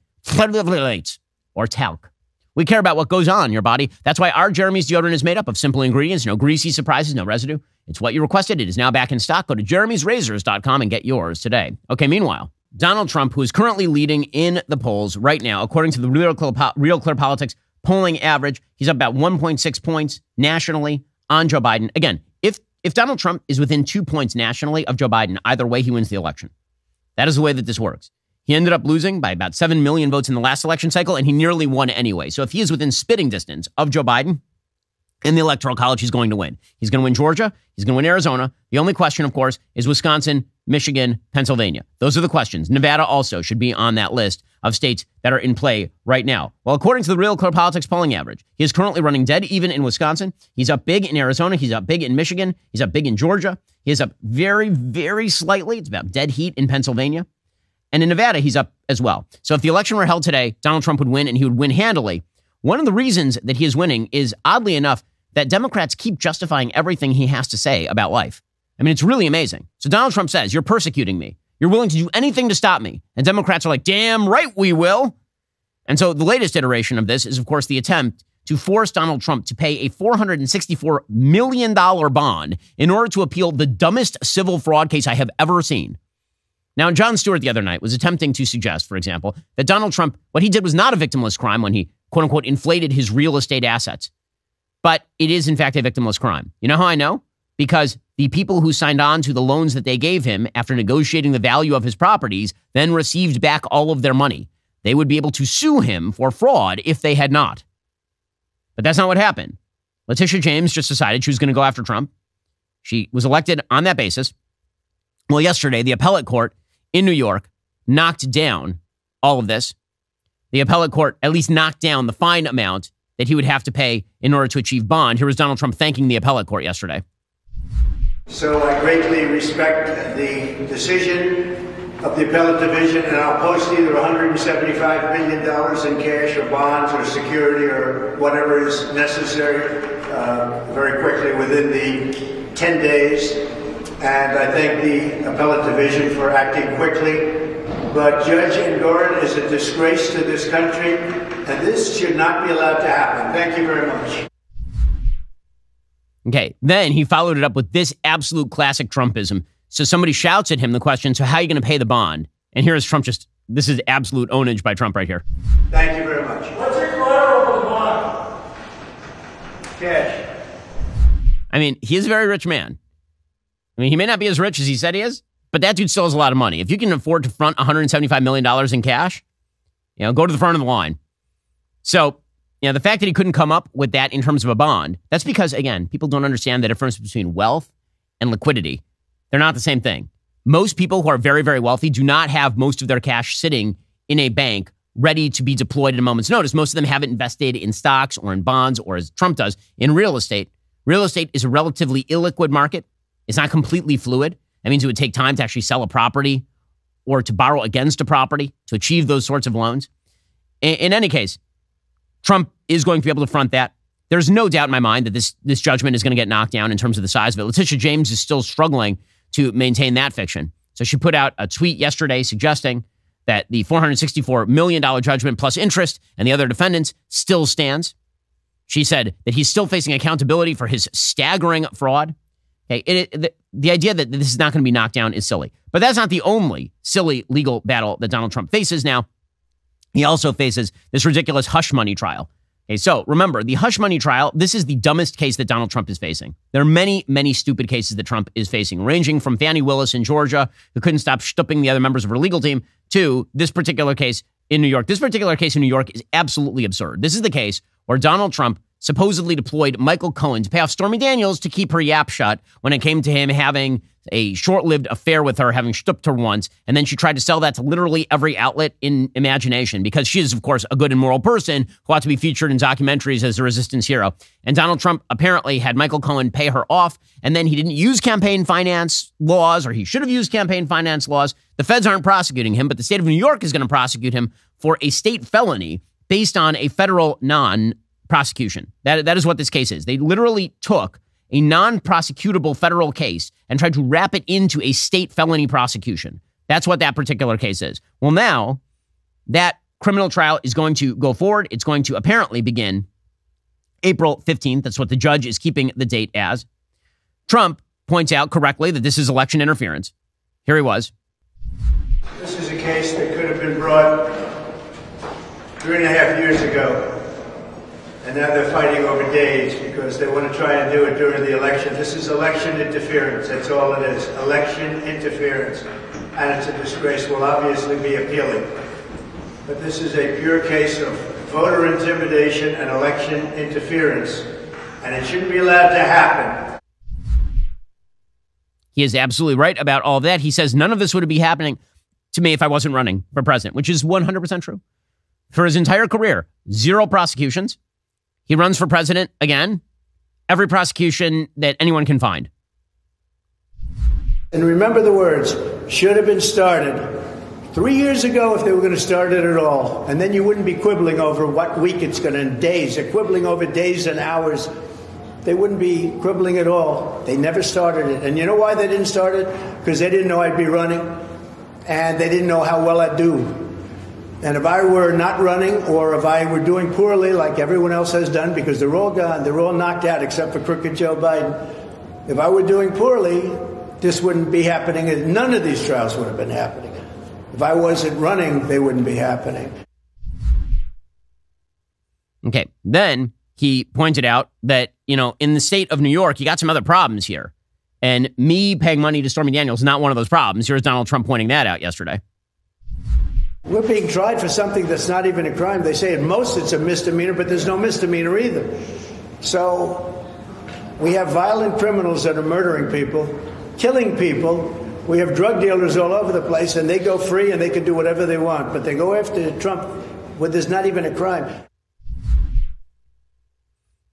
or talc. We care about what goes on in your body. That's why our Jeremy's deodorant is made up of simple ingredients, no greasy surprises, no residue. It's what you requested. It is now back in stock. Go to jeremy'srazors.com and get yours today. Okay, meanwhile, Donald Trump, who is currently leading in the polls right now, according to the Real Clear Politics polling average, he's up about 1.6 points nationally on Joe Biden. Again, if Donald Trump is within 2 points nationally of Joe Biden, either way, he wins the election. That is the way that this works. He ended up losing by about 7 million votes in the last election cycle, and he nearly won anyway. So if he is within spitting distance of Joe Biden in the Electoral College, he's going to win. He's going to win Georgia. He's going to win Arizona. The only question, of course, is Wisconsin, Michigan, Pennsylvania. Those are the questions. Nevada also should be on that list of states that are in play right now. Well, according to the Real Clear Politics polling average, he is currently running dead even in Wisconsin. He's up big in Arizona. He's up big in Michigan. He's up big in Georgia. He is up very, very slightly. It's about dead heat in Pennsylvania. And in Nevada, he's up as well. So if the election were held today, Donald Trump would win, and he would win handily. One of the reasons that he is winning is, oddly enough, that Democrats keep justifying everything he has to say about life. I mean, it's really amazing. So Donald Trump says, you're persecuting me. You're willing to do anything to stop me. And Democrats are like, damn right we will. And so the latest iteration of this is, of course, the attempt to force Donald Trump to pay a $464 million bond in order to appeal the dumbest civil fraud case I have ever seen. Now, Jon Stewart the other night was attempting to suggest, for example, that Donald Trump, what he did was not a victimless crime when he, quote unquote, inflated his real estate assets. But it is, in fact, a victimless crime. You know how I know? Because the people who signed on to the loans that they gave him after negotiating the value of his properties then received back all of their money. They would be able to sue him for fraud if they had not. But that's not what happened. Letitia James just decided she was going to go after Trump. She was elected on that basis. Well, yesterday, the appellate court in New York knocked down all of this. The appellate court at least knocked down the fine amount that he would have to pay in order to achieve bond. Here was Donald Trump thanking the appellate court yesterday. So I greatly respect the decision of the appellate division, and I'll post either $175 million in cash or bonds or security or whatever is necessary very quickly within the 10 days. And I thank the appellate division for acting quickly. But Judge Engoron is a disgrace to this country, and this should not be allowed to happen. Thank you very much. Okay, then he followed it up with this absolute classic Trumpism. So somebody shouts at him the question, so how are you going to pay the bond? And here is Trump this is absolute ownage by Trump right here. Thank you very much. What's your collateral for the bond? Cash. I mean, he is a very rich man. I mean, he may not be as rich as he said he is, but that dude still has a lot of money. If you can afford to front $175 million in cash, go to the front of the line. So, the fact that he couldn't come up with that in terms of a bond, that's because, again, people don't understand the difference between wealth and liquidity. They're not the same thing. Most people who are very, very wealthy do not have most of their cash sitting in a bank ready to be deployed at a moment's notice. Most of them have it invested in stocks or in bonds or, as Trump does, in real estate. Real estate is a relatively illiquid market. It's not completely fluid. That means it would take time to actually sell a property or to borrow against a property to achieve those sorts of loans. In any case, Trump is going to be able to front that. There's no doubt in my mind that this judgment is going to get knocked down in terms of the size of it. Letitia James is still struggling to maintain that fiction. So she put out a tweet yesterday suggesting that the $464 million judgment plus interest and the other defendants still stands. She said that he's still facing accountability for his staggering fraud. Okay, the idea that this is not going to be knocked down is silly. But that's not the only silly legal battle that Donald Trump faces now. He also faces this ridiculous hush money trial. Okay, so remember, the hush money trial, this is the dumbest case that Donald Trump is facing. There are many, many stupid cases that Trump is facing, ranging from Fani Willis in Georgia, who couldn't stop stooping the other members of her legal team, to this particular case in New York. This particular case in New York is absolutely absurd. This is the case where Donald Trump supposedly deployed Michael Cohen to pay off Stormy Daniels to keep her yap shut when it came to him having a short-lived affair with her, having stooped her once, and then she tried to sell that to literally every outlet in imagination because she is, of course, a good and moral person who ought to be featured in documentaries as a resistance hero. And Donald Trump apparently had Michael Cohen pay her off, and then he didn't use campaign finance laws, or he should have used campaign finance laws. The feds aren't prosecuting him, but the state of New York is going to prosecute him for a state felony based on a federal non-prosecution. That is what this case is. They literally took a non-prosecutable federal case and tried to wrap it into a state felony prosecution. That's what that particular case is. Well, now that criminal trial is going to go forward. It's going to apparently begin April 15th. That's what the judge is keeping the date as. Trump points out correctly that this is election interference. Here he was. This is a case that could have been brought 3.5 years ago. And now they're fighting over days because they want to try and do it during the election. This is election interference. That's all it is. Election interference. And it's a disgrace. We'll obviously be appealing. But this is a pure case of voter intimidation and election interference. And it shouldn't be allowed to happen. He is absolutely right about all of that. He says none of this would be happening to me if I wasn't running for president, which is 100% true. For his entire career, 0 prosecutions. He runs for president again. Every prosecution that anyone can find. And remember the words, should have been started 3 years ago if they were going to start it at all. And then you wouldn't be quibbling over what week it's going to, in days. They're quibbling over days and hours. They wouldn't be quibbling at all. They never started it. And you know why they didn't start it? Because they didn't know I'd be running. And they didn't know how well I'd do. And if I were not running or if I were doing poorly like everyone else has done, because they're all gone, they're all knocked out except for crooked Joe Biden. If I were doing poorly, this wouldn't be happening. None of these trials would have been happening. If I wasn't running, they wouldn't be happening. Okay. Then he pointed out that, in the state of New York, you got some other problems here. And me paying money to Stormy Daniels is not one of those problems. Here's Donald Trump pointing that out yesterday. We're being tried for something that's not even a crime. They say at most it's a misdemeanor, but there's no misdemeanor either. So we have violent criminals that are murdering people, killing people. We have drug dealers all over the place, and they go free and they can do whatever they want. But they go after Trump when there's not even a crime.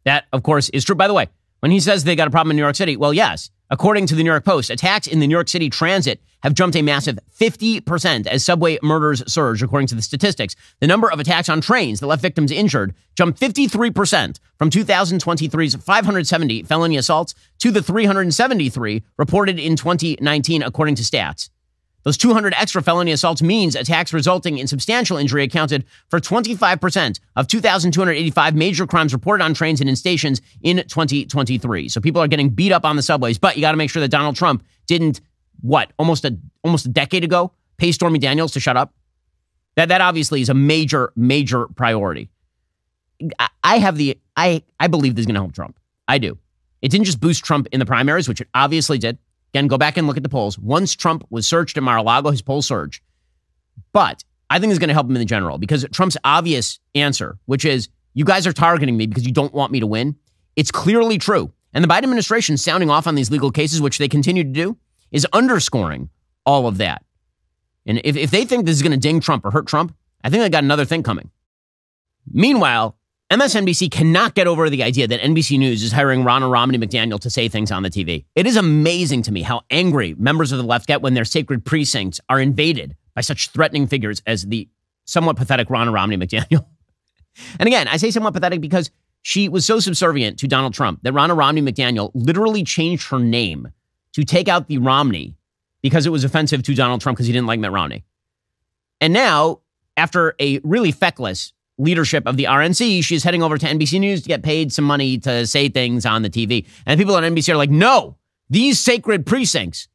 That, of course, is true. By the way, when he says they got a problem in New York City, well, yes. According to the New York Post, attacks in the New York City transit have jumped a massive 50% as subway murders surge, according to the statistics. The number of attacks on trains that left victims injured jumped 53% from 2023's 570 felony assaults to the 373 reported in 2019, according to stats. Those 200 extra felony assaults means attacks resulting in substantial injury accounted for 25% of 2,285 major crimes reported on trains and in stations in 2023. So people are getting beat up on the subways, but you got to make sure that Donald Trump didn't, almost a decade ago, pay Stormy Daniels to shut up. That obviously is a major, major priority. I believe this is going to help Trump. I do. It didn't just boost Trump in the primaries, which it obviously did. Again, go back and look at the polls. Once Trump was searched at Mar-a-Lago, his polls surged. But I think it's going to help him in the general because Trump's obvious answer, which is, you guys are targeting me because you don't want me to win, it's clearly true. And the Biden administration sounding off on these legal cases, which they continue to do, is underscoring all of that. And if they think this is going to ding Trump or hurt Trump, I think they got another thing coming. Meanwhile, MSNBC cannot get over the idea that NBC News is hiring Ronna Romney McDaniel to say things on the TV. It is amazing to me how angry members of the left get when their sacred precincts are invaded by such threatening figures as the somewhat pathetic Ronna Romney McDaniel. And again, I say somewhat pathetic because she was so subservient to Donald Trump that Ronna Romney McDaniel literally changed her name to take out the Romney because it was offensive to Donald Trump because he didn't like Mitt Romney. And now, after a really feckless leadership of the RNC, she's heading over to NBC News to get paid some money to say things on the TV. And people on NBC are like, no, these sacred precincts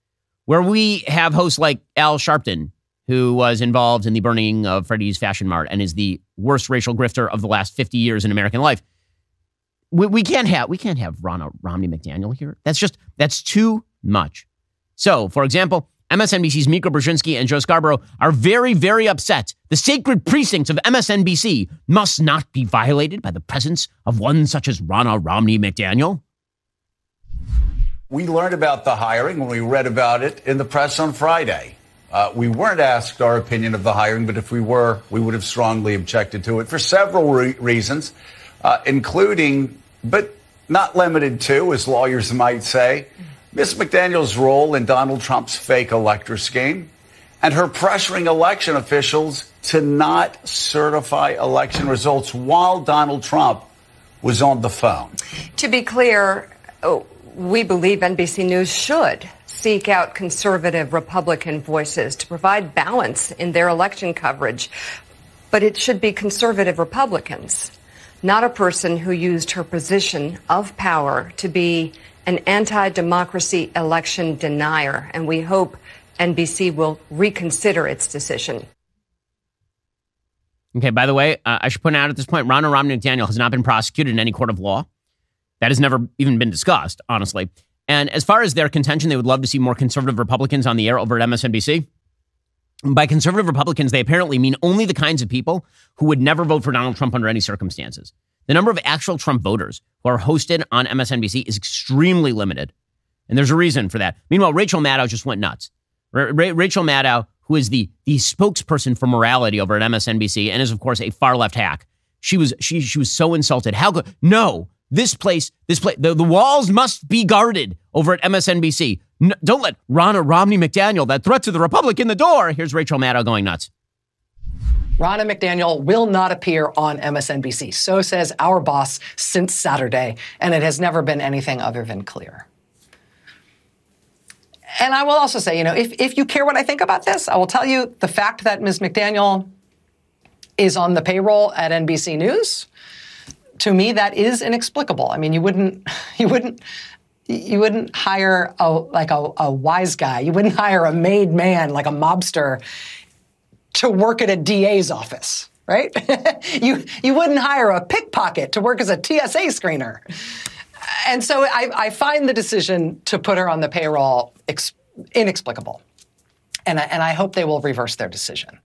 where we have hosts like Al Sharpton, who was involved in the burning of Freddie's Fashion Mart and is the worst racial grifter of the last 50 years in American life. We can't have Ronna Romney McDaniel here. That's too much. So, for example, MSNBC's Miko Brzezinski and Joe Scarborough are very, very upset. The sacred precincts of MSNBC must not be violated by the presence of one such as Ronna Romney McDaniel. We learned about the hiring when we read about it in the press on Friday. We weren't asked our opinion of the hiring, but if we were, we would have strongly objected to it for several reasons, including, but not limited to, as lawyers might say, Ms. McDaniel's role in Donald Trump's fake elector scheme and her pressuring election officials to not certify election results while Donald Trump was on the phone. To be clear, we believe NBC News should seek out conservative Republican voices to provide balance in their election coverage. But it should be conservative Republicans, not a person who used her position of power to be an anti-democracy election denier. And we hope NBC will reconsider its decision. Okay, by the way, I should point out at this point, Ronna Romney McDaniel has not been prosecuted in any court of law. That has never even been discussed, honestly. And as far as their contention, they would love to see more conservative Republicans on the air over at MSNBC. By conservative Republicans, they apparently mean only the kinds of people who would never vote for Donald Trump under any circumstances. The number of actual Trump voters who are hosted on MSNBC is extremely limited. And there's a reason for that. Meanwhile, Rachel Maddow just went nuts. Rachel Maddow, who is the spokesperson for morality over at MSNBC and is, of course, a far-left hack. She was so insulted. How could... No, this place, the walls must be guarded over at MSNBC. No, don't let Ronna Romney McDaniel, that threat to the Republic, in the door. Here's Rachel Maddow going nuts. Ronna McDaniel will not appear on MSNBC. So says our boss since Saturday, and it has never been anything other than clear. And I will also say, if you care what I think about this, I will tell you the fact that Ms. McDaniel is on the payroll at NBC News, to me, that is inexplicable. I mean, you wouldn't hire a wise guy. You wouldn't hire a made man like a mobster to work at a DA's office, right? you wouldn't hire a pickpocket to work as a TSA screener. And so I find the decision to put her on the payroll inexplicable. And I hope they will reverse their decision.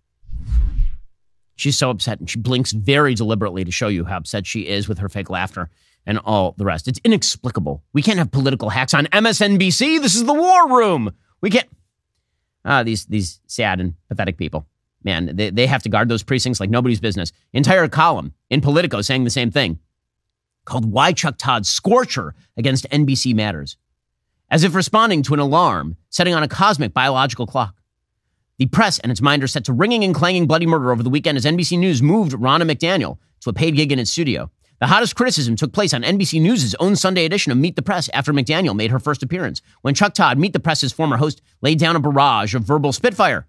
She's so upset, and she blinks very deliberately to show you how upset she is with her fake laughter and all the rest. It's inexplicable. We can't have political hacks on MSNBC. This is the war room. We can't. These sad and pathetic people. Man, they have to guard those precincts like nobody's business. Entire column in Politico saying the same thing, called Why Chuck Todd's Scorcher Against NBC Matters, as if responding to an alarm setting on a cosmic biological clock. The press and its mind are set to ringing and clanging bloody murder over the weekend as NBC News moved Ronna McDaniel to a paid gig in its studio. The hottest criticism took place on NBC News' own Sunday edition of Meet the Press after McDaniel made her first appearance, when Chuck Todd, Meet the Press's former host, laid down a barrage of verbal spitfire.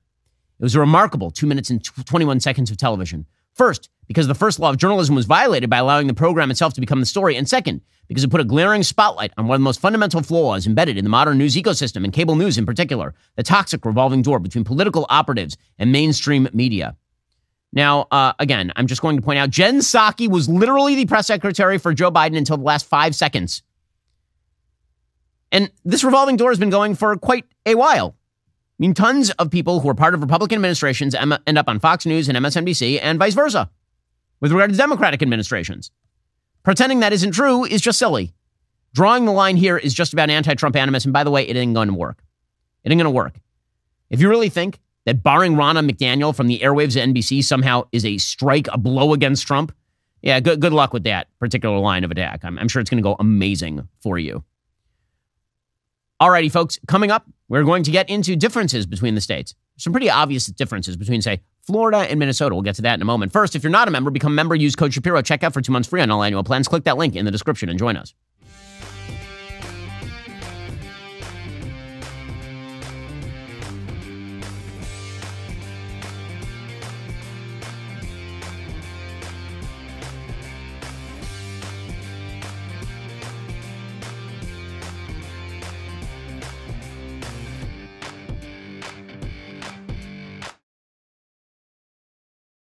It was a remarkable 2 minutes and 21 seconds of television. First, because the first law of journalism was violated by allowing the program itself to become the story. And second, because it put a glaring spotlight on one of the most fundamental flaws embedded in the modern news ecosystem, and cable news in particular, the toxic revolving door between political operatives and mainstream media. Now, again, I'm just going to point out, Jen Psaki was literally the press secretary for Joe Biden until the last 5 seconds. And this revolving door has been going for quite a while. I mean, tons of people who are part of Republican administrations end up on Fox News and MSNBC and vice versa with regard to Democratic administrations. Pretending that isn't true is just silly. Drawing the line here is just about anti-Trump animus. And by the way, it ain't going to work. It ain't going to work. If you really think that barring Ronna McDaniel from the airwaves of NBC somehow is a strike, a blow against Trump, yeah, good luck with that particular line of attack. I'm sure it's going to go amazing for you. Alrighty, folks, coming up, we're going to get into differences between the states. Some pretty obvious differences between, say, Florida and Minnesota. We'll get to that in a moment. First, if you're not a member, become a member, use code Shapiro. Check out for 2 months free on all annual plans. Click that link in the description and join us.